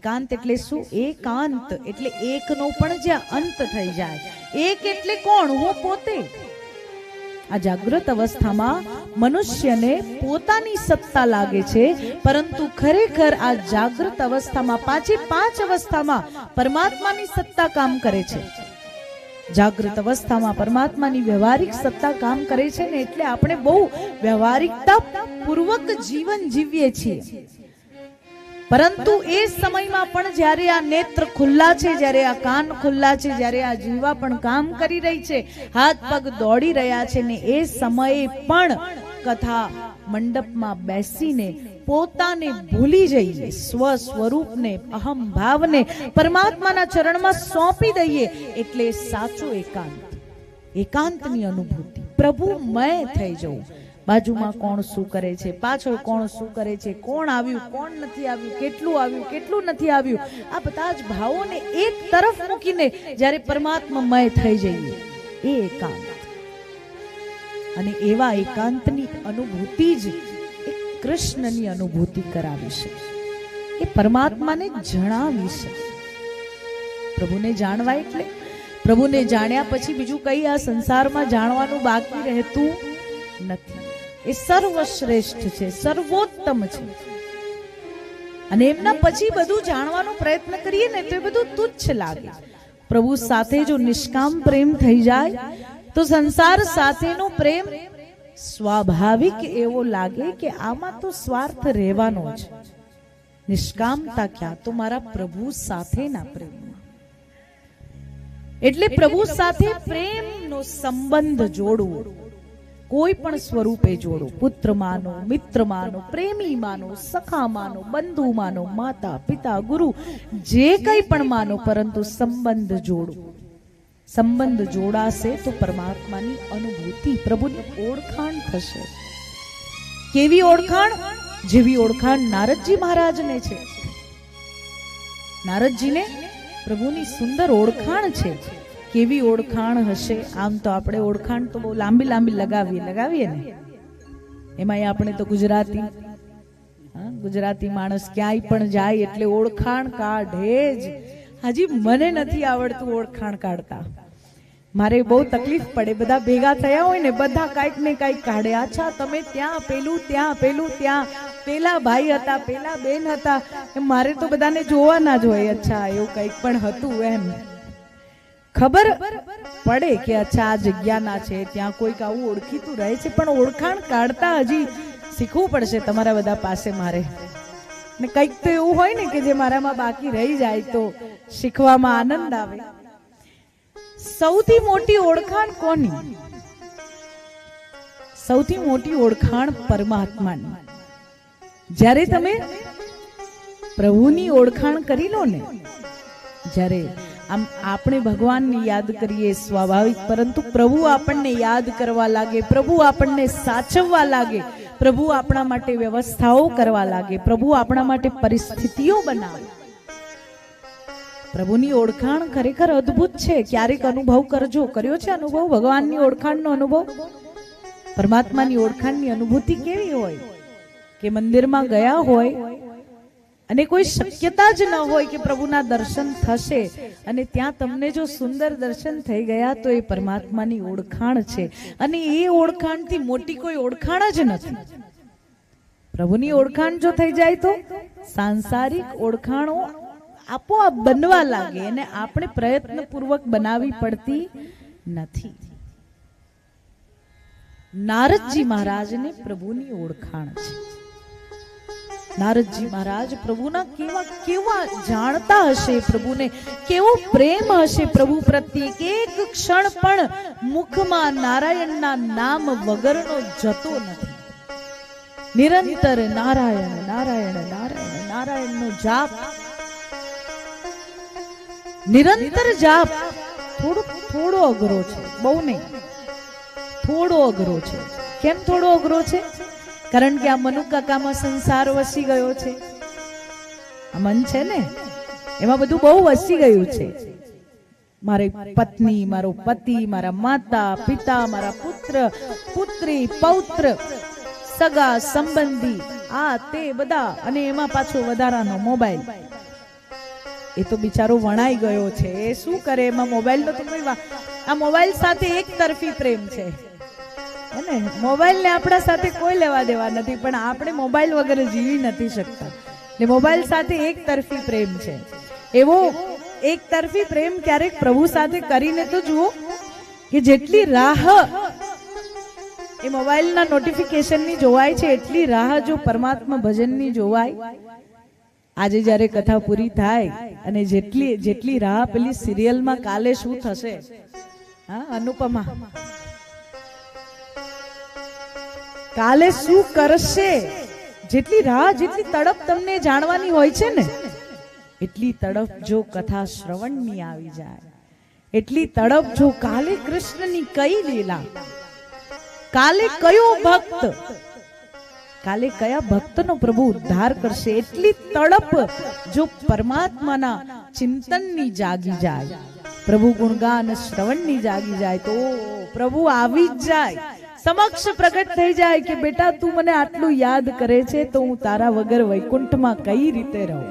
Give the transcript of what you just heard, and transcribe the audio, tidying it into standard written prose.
એકાંત એટલે શું? એકાંત એટલે એકનો પણ જ્યાં અંત થઈ જાય. એક એટલે કોણ? હું પોતે. આ જાગૃત અવસ્થામાં મનુષ્યને પોતાની સત્તા લાગે છે, પરંતુ ખરેખર આ જાગૃત અવસ્થામાં પાછી 5 અવસ્થામાં પરમાત્માની સત્તા કામ કરે છે. જાગૃત અવસ્થામાં પરમાત્માની વ્યવહારિક સત્તા કામ કરે છે ને, એટલે આપણે બહુ વ્યવહારિકતા પૂર્વક જીવન જીવીએ છીએ. પરંતુ એ સમયમાં પણ જ્યારે આ નેત્ર ખુલ્લા છે, જ્યારે આ કાન ખુલ્લા છે, જ્યારે આ જીવા પણ કામ કરી રહી છે, હાથ પગ દોડી રહ્યા છે ને, એ સમયે પણ કથા મંડપમાં બેસીને પોતાને ભૂલી જઈએ, સ્વ સ્વરૂપને, અહમ ભાવને પરમાત્માના ચરણમાં સોંપી દઈએ, એટલે સાચો એકાંત, એકાંતની અનુભૂતિ, પ્રભુમય થઈ જવું. બાજુમાં કોણ શું કરે છે, પાછળ કોણ શું કરે છે, કોણ આવ્યું, કોણ નથી આવ્યું, કેટલું આવ્યું, કેટલું નથી આવ્યું, આ બધા જ ભાવોને એક તરફ મૂકીને જ્યારે પરમાત્મામય થઈ જઈએ, એ એકાંત. અને એવા એકાંતની અનુભૂતિ જ એક કૃષ્ણની અનુભૂતિ કરાવી છે, એ પરમાત્માને જણાવી છે. પ્રભુને જાણવા એટલે પ્રભુને જાણ્યા પછી બીજું કઈ આ સંસારમાં જાણવાનું બાકી રહેતું નથી. એ સર્વશ્રેષ્ઠ છે, સર્વોત્તમ છે. અને એમના પછી બધું જાણવાનો પ્રયત્ન કરીએ ને તો એ બધું તુચ્છ લાગે. પ્રભુ સાથે જો નિષ્કામ પ્રેમ થઈ જાય તો સંસાર સાથેનો પ્રેમ સ્વાભાવિક એવો લાગે કે આમાં તો સ્વાર્થ રહેવાનો જ. નિષ્કામતા ક્યાં? તો મારા પ્રભુ સાથેના પ્રેમમાં. એટલે પ્રભુ સાથે પ્રેમનો સંબંધ જોડવો, કોઈ પણ સ્વરૂપે જોડો. પુત્ર માનો, મિત્ર માનો, પ્રેમી માનો, સખા માનો, બંધુ માનો, માતા પિતા ગુરુ જે કંઈ પણ માનો, પરંતુ સંબંધ જોડો. સંબંધ જોડાશે તો પરમાત્માની અનુભૂતિ, પ્રભુની ઓળખાણ થશે. કેવી ઓળખાણ? જેવી ઓળખાણ નારદજી મહારાજને છે. નારદજીને પ્રભુની સુંદર ઓળખાણ છે. કેવી ઓળખાણ હશે? આમ તો આપણે ઓળખાણ તો બહુ લાંબી લાંબી લગાવીએ ને, એમાં આપણે તો ગુજરાતી માણસ ક્યાંય પણ જાય એટલે ઓળખાણ કાઢે જ. હજી મને નથી આવડતું ઓળખાણ કાઢતા, મારે બહુ તકલીફ પડે. બધા ભેગા થયા હોય ને, બધા કાંઈક ને કાંઈક કાઢે. અચ્છા તમે ત્યાં પેલું, ત્યાં પેલું, ત્યાં પેલા ભાઈ હતા, પેલા બેન હતા, મારે તો બધાને જોવાના જ હોય. અચ્છા એવું કંઈક પણ હતું, એમ ખબર પડે કે અચ્છા આ જગ્યાના છે, ત્યાં કોઈક આવું ઓળખીતું રહે છે. પણ ઓળખાણ કાઢતા હજી શીખવું પડશે તમારા બધા પાસે મારે. ને કંઈક તો એવું હોય ને કે જે મારામાં બાકી રહી જાય તો શીખવામાં આનંદ આવે. સૌથી મોટી ઓળખાણ કોની? સૌથી મોટી ઓળખાણ પરમાત્માની. જ્યારે તમે પ્રભુની ઓળખાણ કરી લો ને, જ્યારે આમ આપણે ભગવાનને યાદ કરીએ સ્વાભાવિક, પરંતુ પ્રભુ આપણને યાદ કરવા લાગે, પ્રભુ આપણને સાચવવા લાગે, પ્રભુ આપણા માટે વ્યવસ્થાઓ કરવા લાગે, પ્રભુ આપણા માટે પરિસ્થિતિઓ બનાવે. પ્રભુની ઓળખાણ ખરેખર અદ્ભુત છે. ક્યારેક અનુભવ કરજો. કર્યો છે અનુભવ? ભગવાનની ઓળખાણનો અનુભવ, પરમાત્માની ઓળખાણની અનુભૂતિ કેવી હોય કે મંદિરમાં ગયા હોય અને કોઈ શક્યતા જ ન હોય કે પ્રભુના દર્શન થશે, અને ત્યાં તમને જો સુંદર દર્શન થઈ ગયા તો એ પરમાત્માની ઓળખાણ છે. અને એ ઓળખાણથી મોટી કોઈ ઓળખાણ જ નથી. પ્રભુની ઓળખાણ જો થઈ જાય તો સાંસારિક ઓળખાણો આપોઆપ બનવા લાગે, અને આપણે પ્રયત્નપૂર્વક બનાવી પડતી નથી. નારદજી મહારાજને પ્રભુની ઓળખાણ છે. નારદજી મહારાજ પ્રભુના કેવા જાણતા હશે, પ્રભુને કેવો પ્રેમ હશે પ્રભુ પ્રત્યે, કે એક ક્ષણ પણ મુખમાં નારાયણના નામ વગરનો જતો નથી. નિરંતર નારાયણ નારાયણ નારાયણ નારાયણનો જાપ, નિરંતર જાપ. થોડો અઘરો છે, બહુ નહીં, થોડો અઘરો છે. કેમ થોડો અઘરો છે? કારણ કે આ મનુકાકામાં સંસાર વસી ગયો છે. આ મન છે ને, એમાં બધું બહુ વસી ગયું છે. મારી પત્ની, મારો પતિ, મારા માતા પિતા, મારા પુત્ર પુત્રી, પૌત્ર, સગા સંબંધી, આ તે બધા, અને એમાં પાછો વધારાનો મોબાઈલ. એ તો બિચારો વણાઈ ગયો છે, એ શું કરે? એમાં મોબાઈલ નો તો કોઈ આ મોબાઈલ સાથે એક તરફી પ્રેમ છે ને. મોબાઈલ ને આપણા સાથે કોઈ લેવા દેવા નથી, પણ આપણે મોબાઈલ વગર જીવી નથી શકતા. એટલે મોબાઈલ સાથે એક તરફી પ્રેમ છે. એવો એક તરફી પ્રેમ ક્યારેક પ્રભુ સાથે કરીને તો જુઓ કે જેટલી રાહ એ મોબાઈલના નોટિફિકેશનની જોવાય છે, એટલી રાહ જો પરમાત્મા ભજનની જોવાય. આજે જ્યારે કથા પૂરી થાય અને જેટલી રાહ પેલી સિરિયલમાં કાલે શું થશે, હા અનુપમા કાલે શું કરશે, જેટલી રાહ જેટલી તડપ તમને જાણવાની હોય છે ને, એટલી તડપ જો કથા શ્રવણની આવી જાય, એટલી તડપ જો કાલે કૃષ્ણની કઈ લીલા, કાલે કયો ભક્ત, કાલે કયા ભક્તનો પ્રભુ ઉદ્ધાર કરશે, એટલી તડપ જો પરમાત્માના ચિંતનની જાગી જાય, પ્રભુ ગુણગાન શ્રવણની જાગી જાય, તો પ્રભુ આવી જ જાય, સમક્ષ પ્રગટ થઈ જાય કે બેટા તું મને આટલું યાદ કરે છે તો હું તારા વગર વૈકુંઠમાં કઈ રીતે રહું.